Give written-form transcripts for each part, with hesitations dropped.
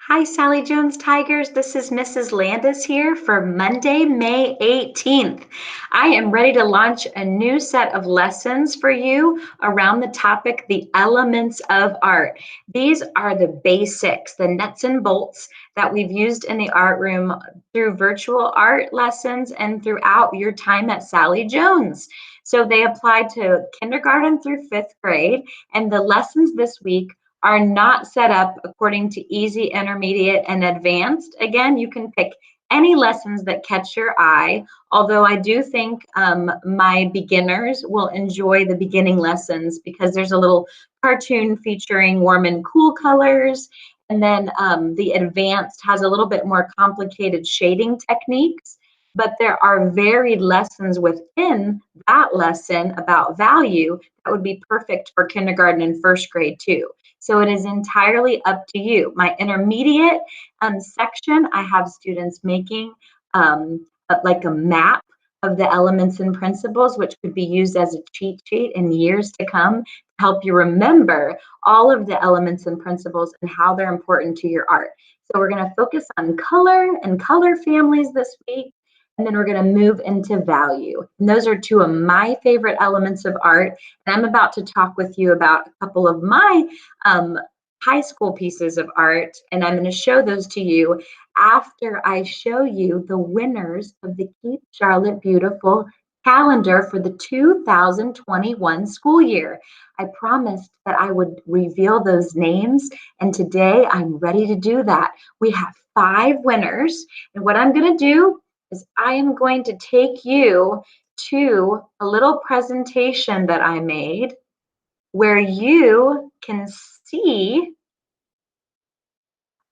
Hi, Sally Jones Tigers. This is Mrs. Landis here for Monday, May 18th. I am ready to launch a new set of lessons for you around the topic, the elements of art. These are the basics, the nuts and bolts that we've used in the art room through virtual art lessons and throughout your time at Sally Jones. So they apply to kindergarten through fifth grade, and the lessons this week are not set up according to easy, intermediate, and advanced. Again, you can pick any lessons that catch your eye, although I do think my beginners will enjoy the beginning lessons because there's a little cartoon featuring warm and cool colors. And then the advanced has a little bit more complicated shading techniques, but there are varied lessons within that lesson about value that would be perfect for kindergarten and first grade too. So it is entirely up to you. My intermediate section, I have students making like a map of the elements and principles, which could be used as a cheat sheet in years to come to help you remember all of the elements and principles and how they're important to your art. So we're going to focus on color and color families this week. And then we're going to move into value. And those are two of my favorite elements of art. And I'm about to talk with you about a couple of my high school pieces of art. And I'm going to show those to you after I show you the winners of the Keep Charlotte Beautiful calendar for the 2021 school year. I promised that I would reveal those names, and today I'm ready to do that. We have 5 winners, and what I'm going to do is I am going to take you to a little presentation that I made where you can see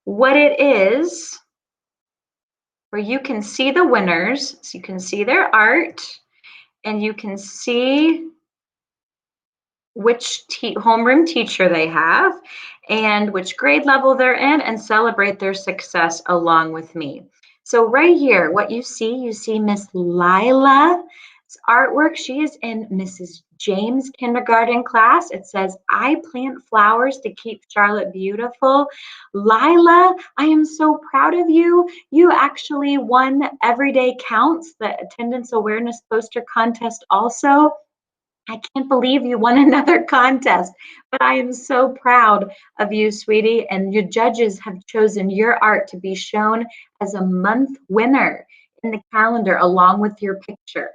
what it is, where you can see the winners, so you can see their art, and you can see which homeroom teacher they have and which grade level they're in, and celebrate their success along with me. So right here, what you see Miss Lila's artwork. She is in Mrs. James kindergarten class. It says, I plant flowers to keep Charlotte beautiful. Lila, I am so proud of you. You actually won Everyday Counts, the attendance awareness poster contest also. I can't believe you won another contest, but I am so proud of you, sweetie. And your judges have chosen your art to be shown as a month winner in the calendar along with your picture.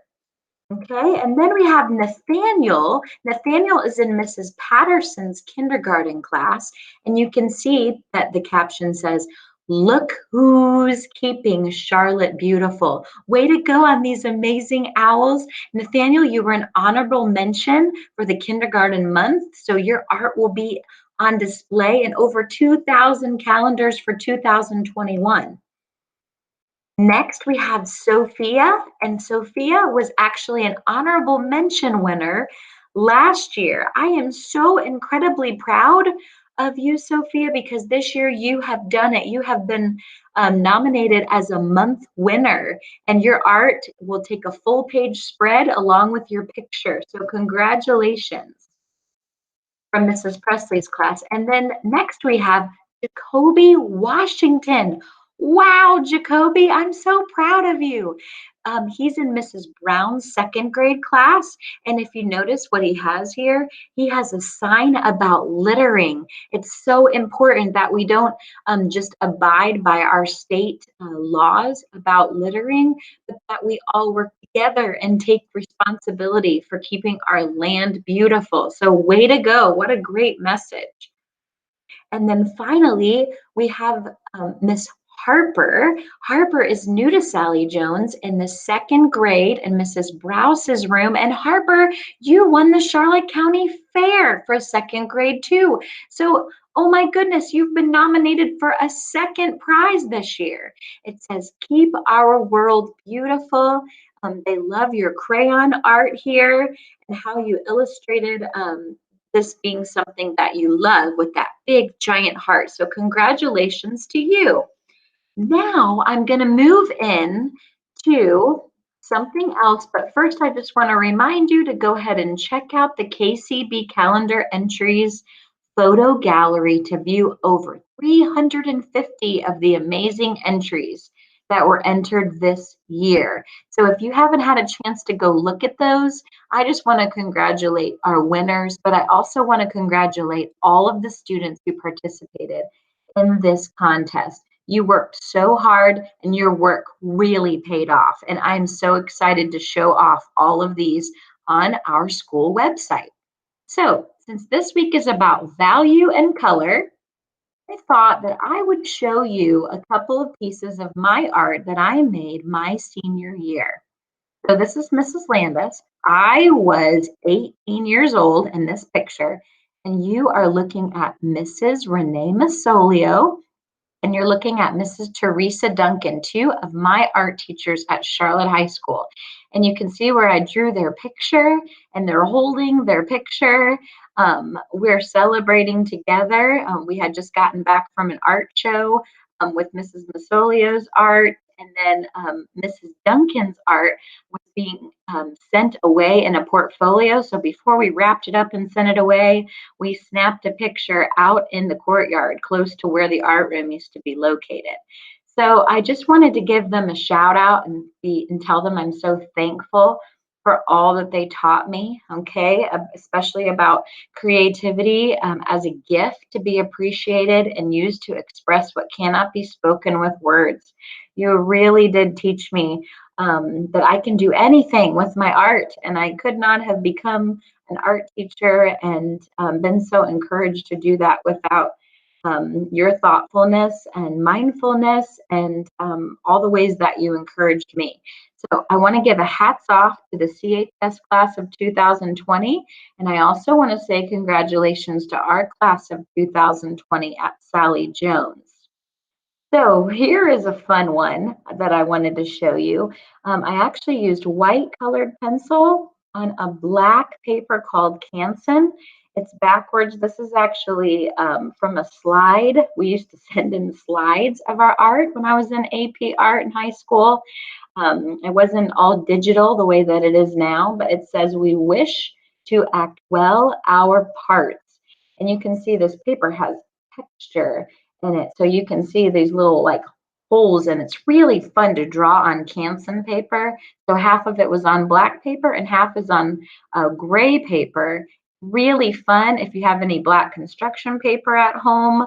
Okay, and then we have Nathaniel. Nathaniel is in Mrs. Patterson's kindergarten class, and you can see that the caption says, look who's keeping Charlotte beautiful. Way to go on these amazing owls. Nathaniel, you were an honorable mention for the kindergarten month, so your art will be on display in over 2,000 calendars for 2021. Next, we have Sophia, and Sophia was actually an honorable mention winner last year. I am so incredibly proud of you, Sophia, because this year you have done it. You have been nominated as a month winner, and your art will take a full page spread along with your picture. So congratulations from Mrs. Presley's class. And then next we have Jacoby Washington. Wow, Jacoby, I'm so proud of you. He's in Mrs. Brown's second grade class. And if you notice what he has here, he has a sign about littering. It's so important that we don't just abide by our state laws about littering, but that we all work together and take responsibility for keeping our land beautiful. So way to go. What a great message. And then finally, we have Miss Harper. Harper is new to Sally Jones in the second grade in Mrs. Browse's room. And Harper, you won the Charlotte County Fair for second grade too. So, oh my goodness, you've been nominated for a second prize this year. It says, Keep Our World Beautiful. They love your crayon art here and how you illustrated this being something that you love with that big giant heart. So congratulations to you. Now I'm going to move in to something else, but first I just want to remind you to go ahead and check out the KCB calendar entries photo gallery to view over 350 of the amazing entries that were entered this year. So if you haven't had a chance to go look at those, I just want to congratulate our winners, but I also want to congratulate all of the students who participated in this contest. You worked so hard and your work really paid off. And I'm so excited to show off all of these on our school website. So, since this week is about value and color, I thought that I would show you a couple of pieces of my art that I made my senior year. So, this is Mrs. Landis. I was 18 years old in this picture, and you are looking at Mrs. Renee Masolio, and you're looking at Mrs. Teresa Duncan, two of my art teachers at Charlotte High School. And you can see where I drew their picture and they're holding their picture. We're celebrating together. We had just gotten back from an art show with Mrs. Masolio's art, and then Mrs. Duncan's art was being sent away in a portfolio. So before we wrapped it up and sent it away, we snapped a picture out in the courtyard close to where the art room used to be located. So I just wanted to give them a shout out and tell them I'm so thankful for all that they taught me, okay, especially about creativity as a gift to be appreciated and used to express what cannot be spoken with words. You really did teach me that I can do anything with my art, and I could not have become an art teacher and been so encouraged to do that without your thoughtfulness and mindfulness and all the ways that you encouraged me. So I want to give a hats off to the CHS class of 2020, and I also want to say congratulations to our class of 2020 at Sally Jones. So here is a fun one that I wanted to show you. I actually used white colored pencil on a black paper called Canson. It's backwards. This is actually from a slide. We used to send in slides of our art when I was in AP art in high school. It wasn't all digital the way that it is now, but it says, "We wish to act well our parts." And you can see this paper has texture in it. So you can see these little like holes, and it's really fun to draw on Canson paper. So half of it was on black paper and half is on gray paper. Really fun if you have any black construction paper at home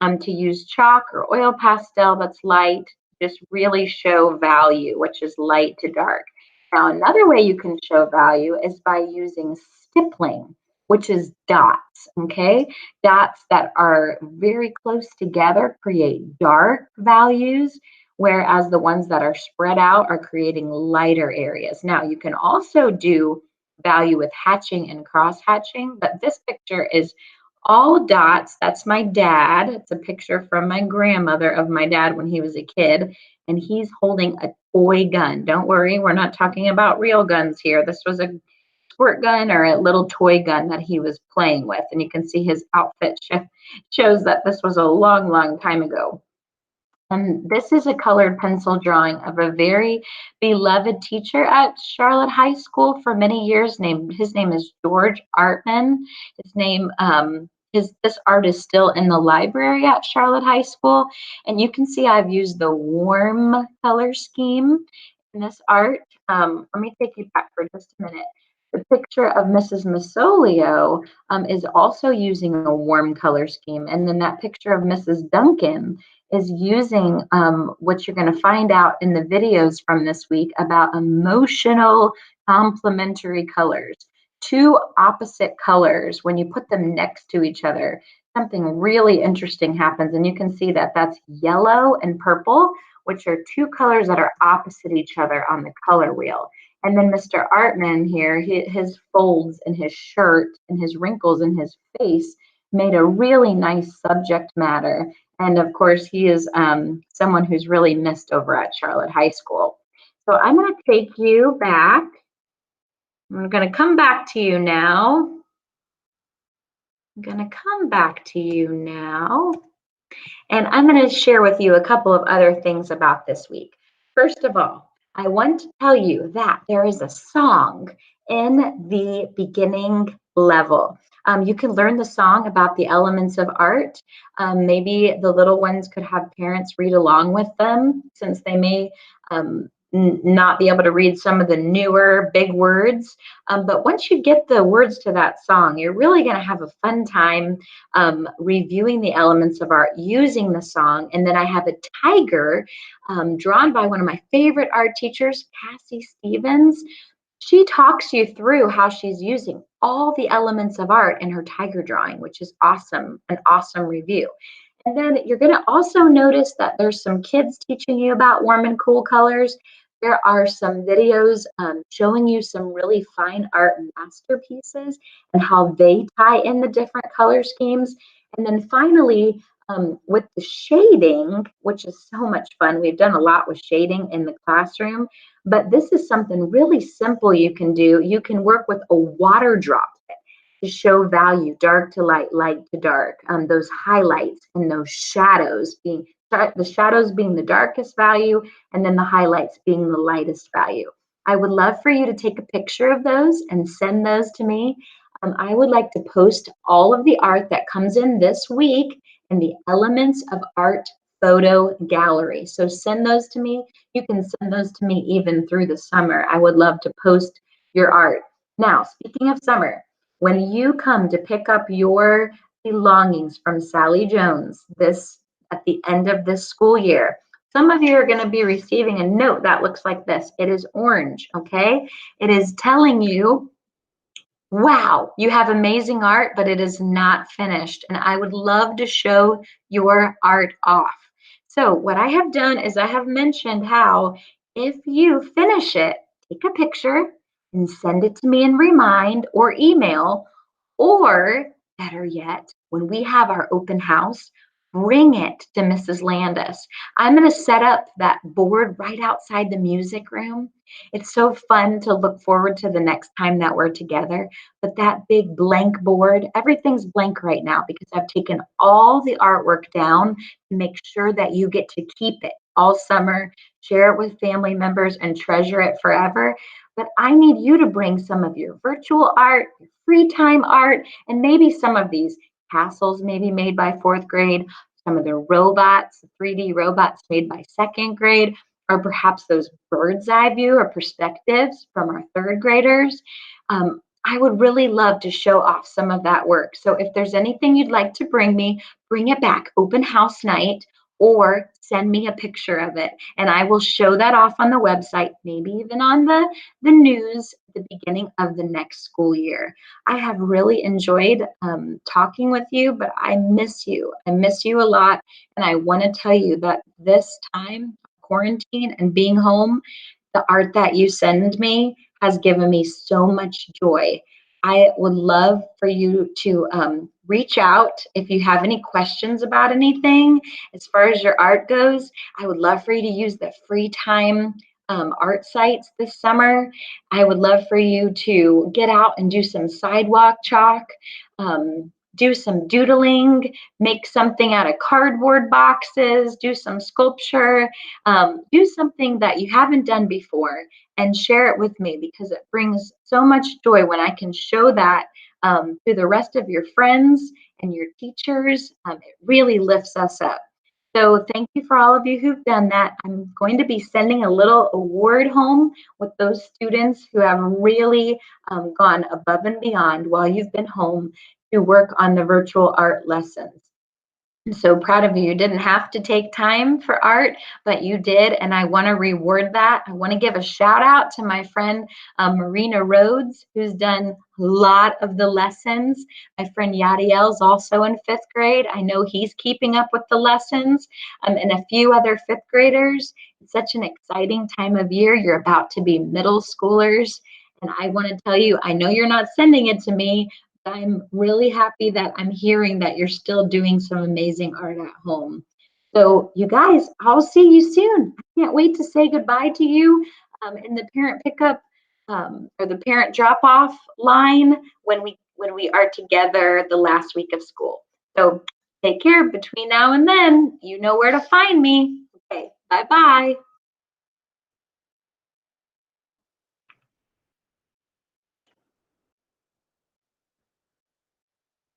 to use chalk or oil pastel that's light. Just really show value, which is light to dark. Now, another way you can show value is by using stippling, which is dots, okay? Dots that are very close together create dark values, whereas the ones that are spread out are creating lighter areas. Now, you can also do value with hatching and cross hatching, but this picture is all dots. That's my dad. It's a picture from my grandmother of my dad when he was a kid, and he's holding a toy gun. Don't worry, we're not talking about real guns here. This was a squirt gun or a little toy gun that he was playing with, and you can see his outfit shows that this was a long, long time ago. And this is a colored pencil drawing of a very beloved teacher at Charlotte High School for many years. His name is George Artman. This art is still in the library at Charlotte High School. And you can see I've used the warm color scheme in this art. Let me take you back for just a minute. The picture of Mrs. Masolio is also using a warm color scheme. And then that picture of Mrs. Duncan is using what you're going to find out in the videos from this week about emotional complementary colors. Two opposite colors, when you put them next to each other, something really interesting happens. And you can see that that's yellow and purple, which are two colors that are opposite each other on the color wheel. And then Mr. Artman here, his folds in his shirt and his wrinkles in his face made a really nice subject matter. And of course, he is someone who's really missed over at Charlotte High School. So I'm going to take you back. I'm going to come back to you now. And I'm going to share with you a couple of other things about this week. First of all, I want to tell you that there is a song in the beginning level. You can learn the song about the elements of art. Maybe the little ones could have parents read along with them, since they may not be able to read some of the newer big words. But once you get the words to that song, you're really going to have a fun time reviewing the elements of art using the song. And then I have a tiger drawn by one of my favorite art teachers, Cassie Stevens. She talks you through how she's using all the elements of art in her tiger drawing, which is awesome, an awesome review. And then you're going to also notice that there's some kids teaching you about warm and cool colors. There are some videos showing you some really fine art masterpieces and how they tie in the different color schemes. And then finally, with the shading, which is so much fun. We've done a lot with shading in the classroom, but this is something really simple you can do. You can work with a water drop to show value, dark to light, light to dark, those highlights and those shadows being, the shadows being the darkest value, and then the highlights being the lightest value. I would love for you to take a picture of those and send those to me. I would like to post all of the art that comes in this week in the Elements of Art photo gallery. So send those to me. You can send those to me even through the summer. I would love to post your art. Now, speaking of summer, when you come to pick up your belongings from Sally Jones at the end of this school year, some of you are going to be receiving a note that looks like this. It is orange, okay? It is telling you, wow, you have amazing art, but it is not finished. And I would love to show your art off. So what I have done is I have mentioned how if you finish it, take a picture and send it to me in Remind or email, or better yet, when we have our open house, bring it to Mrs. Landis. I'm going to set up that board right outside the music room. It's so fun to look forward to the next time that we're together. But that big blank board, everything's blank right now because I've taken all the artwork down to make sure that you get to keep it all summer, share it with family members, and treasure it forever. But I need you to bring some of your virtual art, your free time art, and maybe some of these castles maybe made by fourth grade, some of the robots, 3D robots made by second grade, or perhaps those bird's eye view or perspectives from our third graders. I would really love to show off some of that work. So if there's anything you'd like to bring me, bring it back, open house night, or send me a picture of it. And I will show that off on the website, maybe even on the news at the beginning of the next school year. I have really enjoyed talking with you, but I miss you. I miss you a lot. And I want to tell you that this time, quarantine and being home, the art that you send me has given me so much joy. I would love for you to reach out if you have any questions about anything. As far as your art goes, I would love for you to use the free time art sites this summer. I would love for you to get out and do some sidewalk chalk, do some doodling, make something out of cardboard boxes, do some sculpture, do something that you haven't done before and share it with me, because it brings so much joy when I can show that to the rest of your friends and your teachers. It really lifts us up. So thank you for all of you who've done that. I'm going to be sending a little award home with those students who have really gone above and beyond while you've been home to work on the virtual art lessons. I'm so proud of you. You didn't have to take time for art, but you did, and I want to reward that. I want to give a shout out to my friend Marina Rhodes, who's done a lot of the lessons. My friend Yadiel is also in 5th grade. I know he's keeping up with the lessons, and a few other 5th graders. It's such an exciting time of year. You're about to be middle schoolers, and I want to tell you, I know you're not sending it to me, I'm really happy that I'm hearing that you're still doing some amazing art at home. So you guys, I'll see you soon. I can't wait to say goodbye to you in the parent pickup or the parent drop-off line when we are together the last week of school. So take care between now and then. You know where to find me. Okay, bye-bye.